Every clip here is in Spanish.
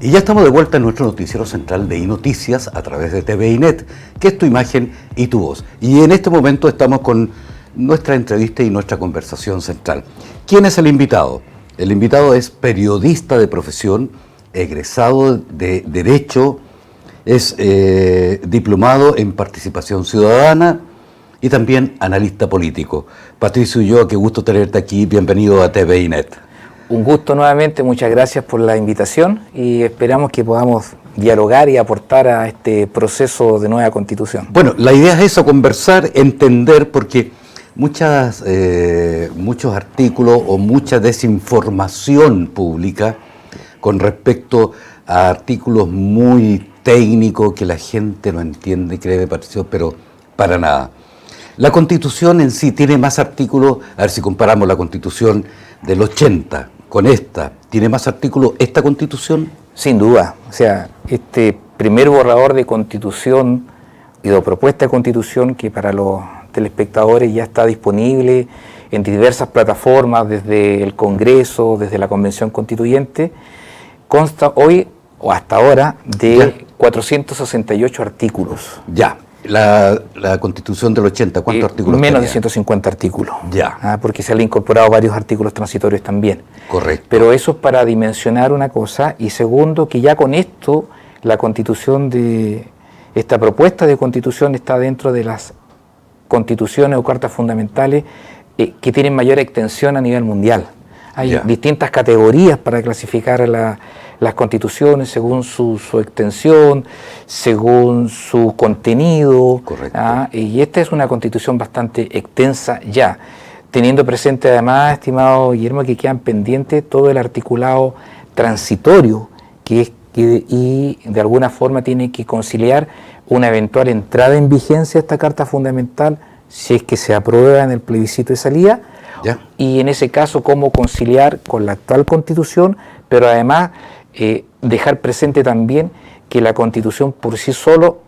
Y ya estamos de vuelta en nuestro noticiero central de iNoticias a través de TViNet, que es tu imagen y tu voz. Y en este momento estamos con nuestra entrevista y nuestra conversación central. ¿Quién es el invitado? El invitado es periodista de profesión, egresado de Derecho, es diplomado en Participación Ciudadana y también analista político. Patricio Ulloa, qué gusto tenerte aquí. Bienvenido a TViNet. Un gusto nuevamente, muchas gracias por la invitación y esperamos que podamos dialogar y aportar a este proceso de nueva constitución. Bueno, la idea es eso, conversar, entender, porque muchos artículos o mucha desinformación pública con respecto a artículos muy técnicos que la gente no entiende, cree, Patricio, pero para nada. La Constitución en sí tiene más artículos, a ver si comparamos la Constitución del 80 con esta, ¿tiene más artículos esta Constitución? Sin duda, o sea, este primer borrador de Constitución y de propuesta de Constitución que para los telespectadores ya está disponible en diversas plataformas, desde el Congreso, desde la Convención Constituyente, consta hoy o hasta ahora de 468 artículos. Ya. La Constitución del 80, ¿cuántos artículos menos tenía? De 150 artículos. Ya. Porque se han incorporado varios artículos transitorios también. Correcto. Pero eso es para dimensionar una cosa. Y segundo, que ya con esto, la Constitución esta propuesta de Constitución está dentro de las constituciones o cartas fundamentales que tienen mayor extensión a nivel mundial. Hay distintas categorías para clasificar las constituciones según su extensión, según su contenido. Correcto. Y esta es una constitución bastante extensa ya, teniendo presente además, estimado Guillermo, que quedan pendientes todo el articulado transitorio y de alguna forma tiene que conciliar una eventual entrada en vigencia de esta Carta Fundamental si es que se aprueba en el plebiscito de salida. Ya. Y en ese caso, cómo conciliar con la actual Constitución, pero además dejar presente también que la Constitución por sí solo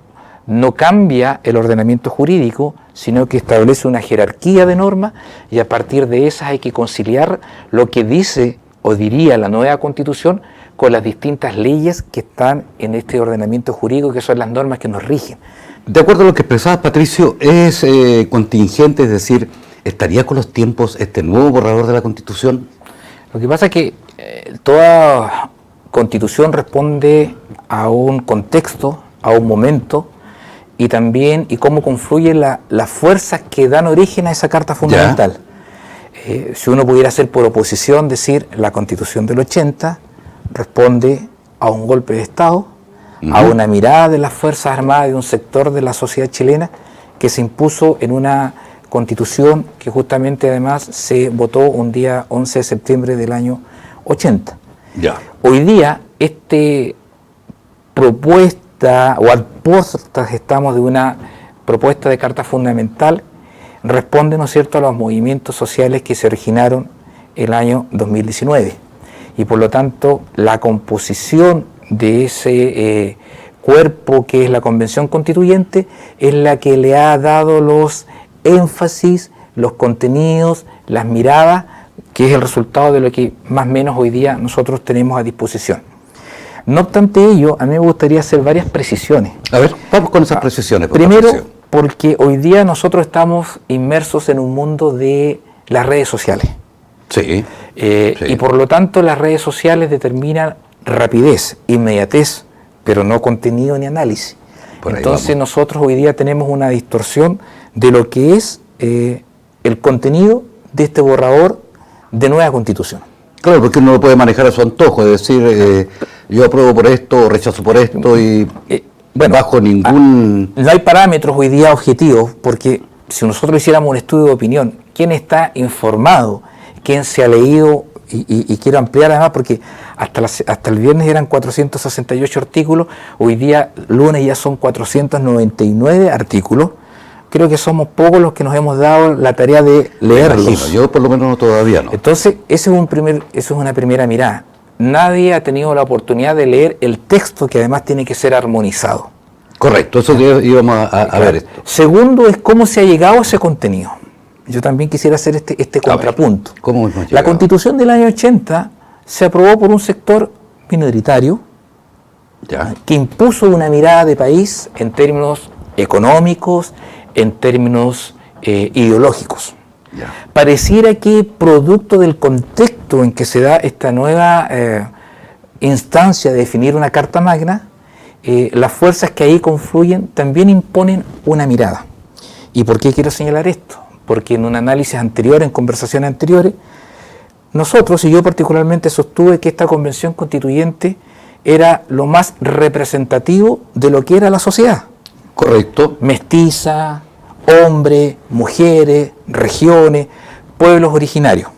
no cambia el ordenamiento jurídico, sino que establece una jerarquía de normas y a partir de esas hay que conciliar lo que dice o diría la nueva Constitución con las distintas leyes que están en este ordenamiento jurídico, que son las normas que nos rigen. De acuerdo a lo que expresabas, Patricio, es contingente, es decir, ¿estaría con los tiempos este nuevo borrador de la Constitución? Lo que pasa es que toda Constitución responde a un contexto, a un momento, y también cómo confluyen las fuerzas que dan origen a esa Carta Fundamental. Si uno pudiera hacer por oposición, decir la Constitución del 80 responde a un golpe de Estado, a una mirada de las Fuerzas Armadas de un sector de la sociedad chilena que se impuso en una Constitución que justamente además se votó un día 11 de septiembre del año 80. Ya. Hoy día, propuesta, o al postas estamos de una propuesta de Carta Fundamental, responde, ¿no es cierto?, a los movimientos sociales que se originaron el año 2019. Y por lo tanto, la composición de ese cuerpo que es la Convención Constituyente es la que le ha dado los énfasis, los contenidos, las miradas, que es el resultado de lo que más o menos hoy día nosotros tenemos a disposición. No obstante ello, a mí me gustaría hacer varias precisiones. A ver, vamos con esas precisiones. Primero, porque hoy día nosotros estamos inmersos en un mundo de las redes sociales. Sí. Y por lo tanto las redes sociales determinan rapidez, inmediatez, pero no contenido ni análisis. Entonces nosotros hoy día tenemos una distorsión de lo que es el contenido de este borrador de nueva Constitución. Claro, porque uno lo puede manejar a su antojo, es decir, yo apruebo por esto, rechazo por esto y bajo ningún... No hay parámetros hoy día objetivos, porque si nosotros hiciéramos un estudio de opinión, ¿quién está informado? ¿Quién se ha leído? Y quiero ampliar además porque hasta el viernes eran 468 artículos, hoy día lunes ya son 499 artículos. Creo que somos pocos los que nos hemos dado la tarea de leerlos. Imagino, yo por lo menos todavía no. Entonces, eso es una primera mirada. Nadie ha tenido la oportunidad de leer el texto, que además tiene que ser armonizado. Correcto, eso que íbamos a ver esto. Segundo es cómo se ha llegado a ese contenido. Yo también quisiera hacer este contrapunto. ¿Cómo hemos llegado? La Constitución del año 80 se aprobó por un sector minoritario Ya. que impuso una mirada de país en términos económicos, en términos ideológicos. Ya. Pareciera que producto del contexto en que se da esta nueva instancia de definir una Carta Magna, las fuerzas que ahí confluyen también imponen una mirada. ¿Y por qué quiero señalar esto? Porque en un análisis anterior, en conversaciones anteriores, nosotros, y yo particularmente, sostuve que esta convención constituyente era lo más representativo de lo que era la sociedad. Correcto. Mestiza, hombres, mujeres, regiones, pueblos originarios.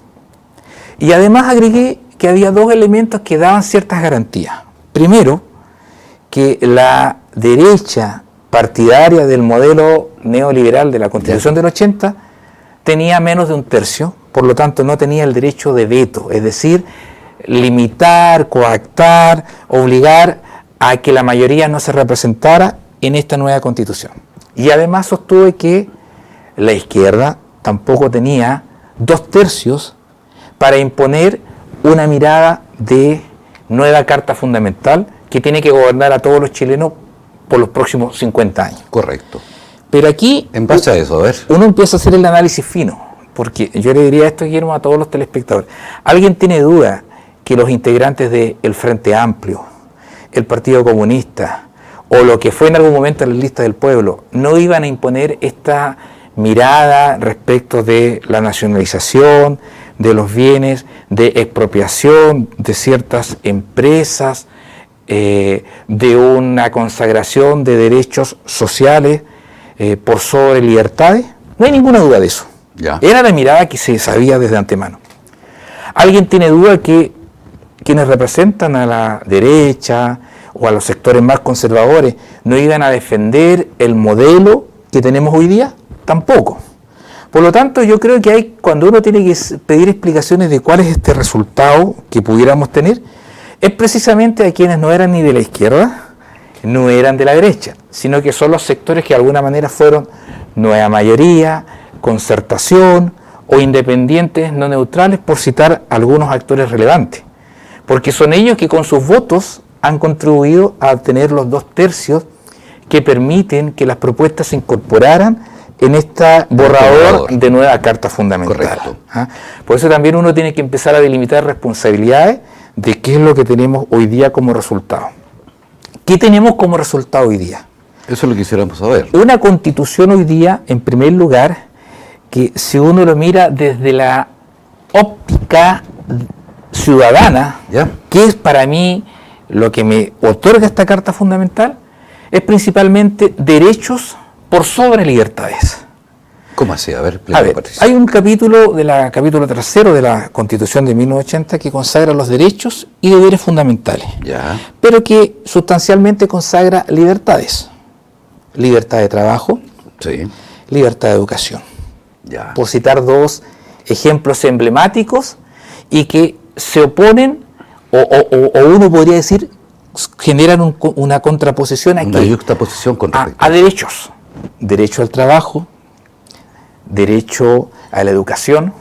Y además agregué que había dos elementos que daban ciertas garantías. Primero, que la derecha partidaria del modelo neoliberal de la Constitución del 80 tenía menos de un tercio, por lo tanto no tenía el derecho de veto, es decir, limitar, coactar, obligar a que la mayoría no se representara en esta nueva Constitución. Y además sostuve que la izquierda tampoco tenía 2/3 para imponer una mirada de nueva Carta Fundamental que tiene que gobernar a todos los chilenos por los próximos 50 años. Correcto. Pero aquí, En base a eso, a ver. uno empieza a hacer el análisis fino, porque yo le diría esto, Guillermo, a todos los telespectadores. ¿Alguien tiene duda que los integrantes del Frente Amplio, el Partido Comunista, o lo que fue en algún momento la Lista del Pueblo, no iban a imponer esta mirada respecto de la nacionalización de los bienes, de expropiación de ciertas empresas, de una consagración de derechos sociales por sobre libertades? No hay ninguna duda de eso. Ya. Era la mirada que se sabía desde antemano. ¿Alguien tiene duda que quienes representan a la derecha o a los sectores más conservadores no iban a defender el modelo que tenemos hoy día? Tampoco. Por lo tanto, yo creo que cuando uno tiene que pedir explicaciones de cuál es este resultado que pudiéramos tener, es precisamente a quienes no eran ni de la izquierda, no eran de la derecha, sino que son los sectores que de alguna manera fueron nueva mayoría, concertación o independientes no neutrales, por citar algunos actores relevantes. Porque son ellos que con sus votos han contribuido a obtener los 2/3 que permiten que las propuestas se incorporaran en este borrador de nueva Carta Fundamental. Correcto. ¿Ah? Por eso también uno tiene que empezar a delimitar responsabilidades de qué es lo que tenemos hoy día como resultado. ¿Qué tenemos como resultado hoy día? Eso lo quisiéramos saber. Una constitución hoy día, en primer lugar, que si uno lo mira desde la óptica ciudadana, ¿Ya? que es para mí lo que me otorga esta Carta Fundamental, es principalmente derechos por sobre libertades. ¿Cómo así? A ver, A ver, Patricia. hay un capítulo capítulo 3 de la Constitución de 1980 que consagra los derechos y deberes fundamentales, Ya. pero que sustancialmente consagra libertades. Libertad de trabajo, Sí. libertad de educación. Ya. Por citar dos ejemplos emblemáticos y que se oponen, o uno podría decir, generan una contraposición Una yuxtaposición con respecto a derechos. Derecho al trabajo, derecho a la educación,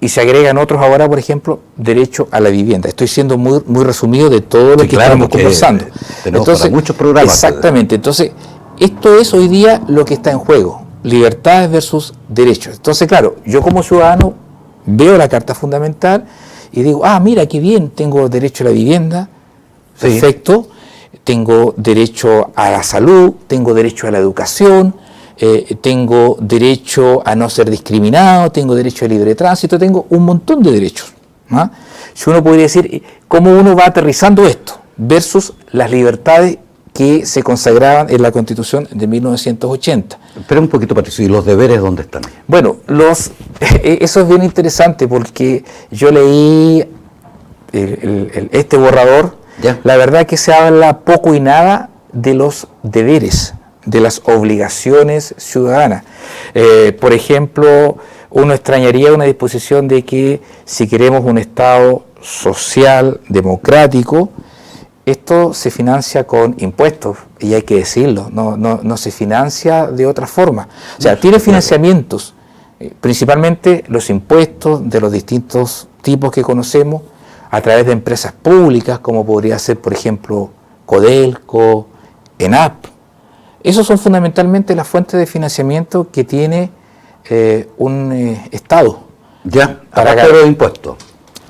y se agregan otros ahora, por ejemplo, derecho a la vivienda. Estoy siendo muy resumido de todo lo Sí, que claro, estamos porque conversando. tenemos para muchos programas. Exactamente. Entonces, esto es hoy día lo que está en juego, libertades versus derechos. Entonces, claro, yo como ciudadano veo la Carta Fundamental y digo, mira, qué bien, tengo derecho a la vivienda, Sí. perfecto, tengo derecho a la salud, tengo derecho a la educación, tengo derecho a no ser discriminado, tengo derecho a libre tránsito, tengo un montón de derechos. ¿Ah? Si uno podría decir, ¿cómo uno va aterrizando esto versus las libertades que se consagraban en la Constitución de 1980? Espera un poquito, Patricio, ¿y los deberes dónde están? Bueno, eso es bien interesante porque yo leí este borrador. Ya. La verdad que se habla poco y nada de los deberes, de las obligaciones ciudadanas. Por ejemplo, uno extrañaría una disposición de que si queremos un Estado social, democrático, esto se financia con impuestos, y hay que decirlo, no se financia de otra forma. O sea, tiene financiamientos, principalmente los impuestos de los distintos tipos que conocemos, a través de empresas públicas, como podría ser, por ejemplo, Codelco, ENAP. Esos son fundamentalmente las fuentes de financiamiento que tiene un Estado. Ya, aparte de los impuestos.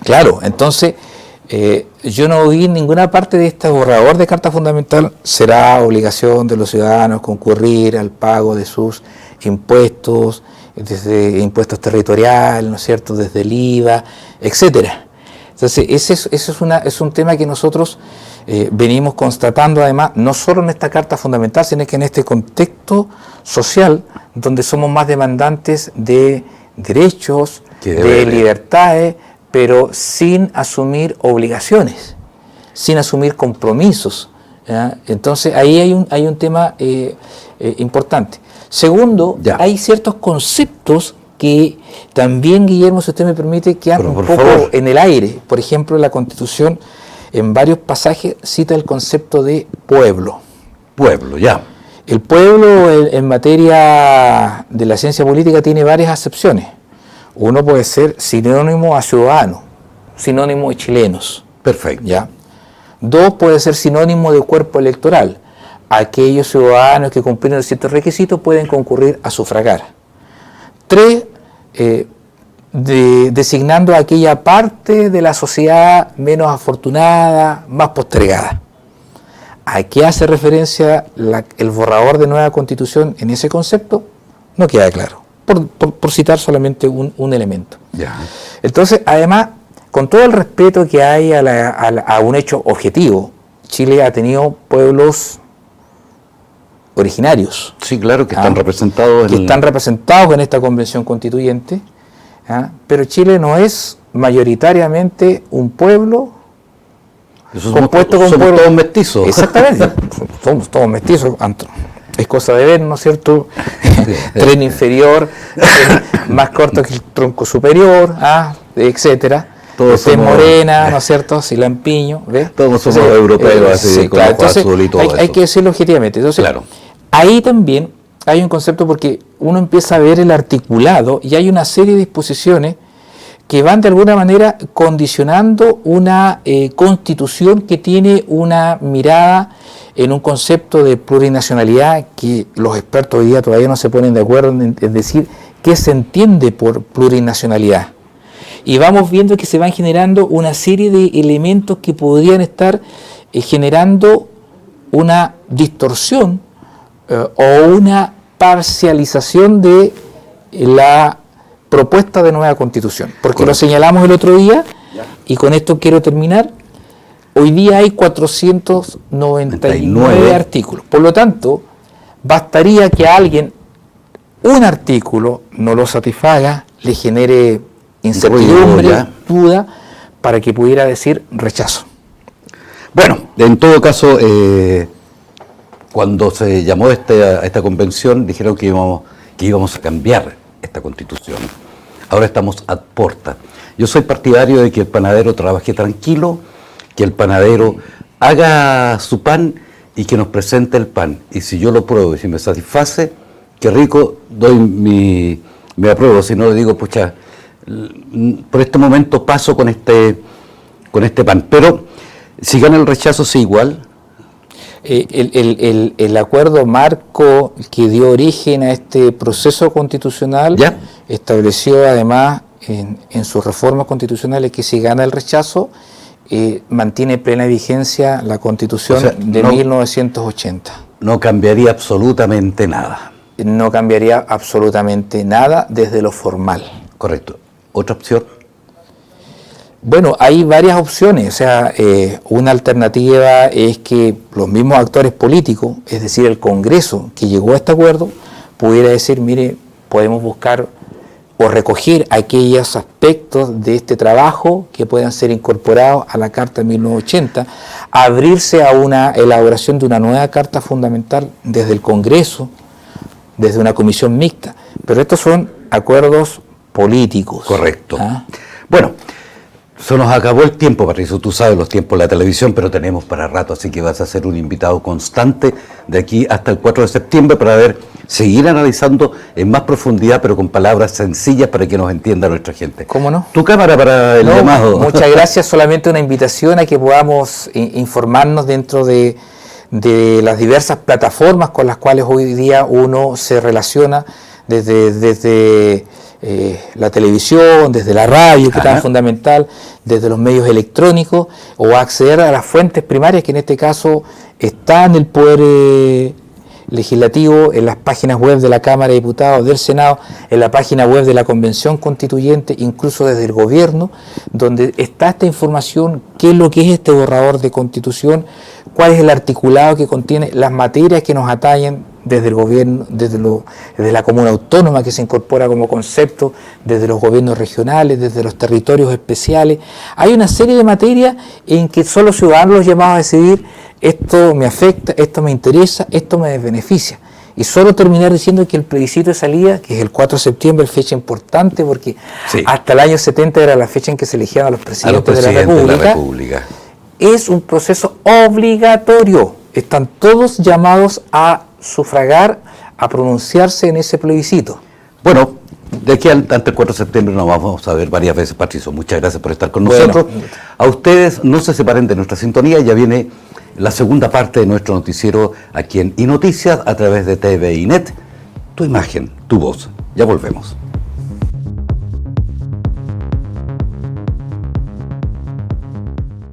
Claro, entonces yo no vi en ninguna parte de este borrador de Carta Fundamental será obligación de los ciudadanos concurrir al pago de sus impuestos, desde impuestos territoriales, ¿no es cierto?, desde el IVA, etcétera. Entonces, ese es un tema que nosotros venimos constatando, además, no solo en esta Carta Fundamental, sino que en este contexto social, donde somos más demandantes de derechos, de libertades, pero sin asumir obligaciones, sin asumir compromisos, ¿ya? Entonces, ahí hay un tema importante. Segundo, hay ciertos conceptos que también, Guillermo, si usted me permite, quedan un poco en el aire. Por ejemplo, la Constitución, en varios pasajes, cita el concepto de pueblo. Pueblo, ya. El pueblo, en materia de la ciencia política, tiene varias acepciones. Uno puede ser sinónimo a ciudadano, sinónimo de chilenos. Perfecto. ¿Ya? Dos, puede ser sinónimo de cuerpo electoral. Aquellos ciudadanos que cumplen ciertos requisitos pueden concurrir a sufragar. Tres, designando a aquella parte de la sociedad menos afortunada, más postergada. ¿A qué hace referencia el borrador de nueva Constitución en ese concepto? No queda claro, por citar solamente un elemento. Ya. Entonces, además, con todo el respeto que hay a un hecho objetivo, Chile ha tenido pueblos originarios. Sí, claro, que están representados en esta convención constituyente, pero Chile no es mayoritariamente un pueblo compuesto con pueblos todos mestizos. Exactamente, somos todos mestizos. Es cosa de ver, ¿no es cierto? Tren inferior, más corto que el tronco superior, etcétera. Todos somos morena, ¿no es cierto? Silampiño, ¿ves? Todos somos europeos, así sí, como claro. Entonces, azul y todo hay que decirlo objetivamente. Entonces, claro. Ahí también hay un concepto, porque uno empieza a ver el articulado y hay una serie de disposiciones que van de alguna manera condicionando una constitución que tiene una mirada en un concepto de plurinacionalidad que los expertos hoy día todavía no se ponen de acuerdo en decir qué se entiende por plurinacionalidad. Y vamos viendo que se van generando una serie de elementos que podrían estar generando una distorsión o una parcialización de la propuesta de nueva Constitución. Porque correcto, lo señalamos el otro día, y con esto quiero terminar. Hoy día hay 499 artículos. Por lo tanto, bastaría que a alguien un artículo no lo satisfaga, le genere incertidumbre, duda, para que pudiera decir rechazo. Bueno, en todo caso, cuando se llamó a esta convención, dijeron que íbamos a cambiar esta Constitución. Ahora estamos a porta. Yo soy partidario de que el panadero trabaje tranquilo, que el panadero haga su pan y que nos presente el pan. Y si yo lo pruebo y si me satisface, qué rico, me apruebo. Si no, le digo, pucha, por este momento paso con este pan. Pero si gana el rechazo, sí, igual. El acuerdo marco que dio origen a este proceso constitucional ¿ya? Estableció además en sus reformas constitucionales que si gana el rechazo mantiene plena vigencia la Constitución de 1980. No cambiaría absolutamente nada. No cambiaría absolutamente nada desde lo formal. Correcto. ¿Otra opción? Bueno, hay varias opciones. O sea, una alternativa es que los mismos actores políticos, es decir, el Congreso que llegó a este acuerdo, pudiera decir, mire, podemos buscar o recoger aquellos aspectos de este trabajo que puedan ser incorporados a la Carta de 1980, abrirse a una elaboración de una nueva Carta Fundamental desde el Congreso, desde una comisión mixta. Pero estos son acuerdos políticos. Correcto. Bueno, Se nos acabó el tiempo, Patricio, tú sabes los tiempos de la televisión, pero tenemos para rato, así que vas a ser un invitado constante de aquí hasta el 4 de septiembre para seguir analizando en más profundidad, pero con palabras sencillas para que nos entienda nuestra gente. ¿Cómo no? Tu cámara para el llamado. Muchas gracias, solamente una invitación a que podamos informarnos dentro de las diversas plataformas con las cuales hoy día uno se relaciona desde la televisión, desde la radio, que es tan fundamental, desde los medios electrónicos, o acceder a las fuentes primarias, que en este caso están en el Poder Legislativo, en las páginas web de la Cámara de Diputados, del Senado, en la página web de la Convención Constituyente, incluso desde el Gobierno, donde está esta información, qué es lo que es este borrador de Constitución, cuál es el articulado que contiene, las materias que nos atañen desde el gobierno, desde la comuna autónoma que se incorpora como concepto, desde los gobiernos regionales, desde los territorios especiales. Hay una serie de materias en que son los ciudadanos los llamados a decidir: esto me afecta, esto me interesa, esto me beneficia. Y solo terminar diciendo que el plebiscito de salida, que es el 4 de septiembre, es fecha importante porque hasta el año 70 era la fecha en que se elegían a los presidentes de la República. Es un proceso obligatorio. Están todos llamados a sufragar, a pronunciarse en ese plebiscito. Bueno, de aquí ante el 4 de septiembre nos vamos a ver varias veces, Patricio. Muchas gracias por estar con nosotros. A ustedes no se separen de nuestra sintonía, ya viene la segunda parte de nuestro noticiero aquí en iNoticias a través de TViNet. Tu imagen, tu voz. Ya volvemos.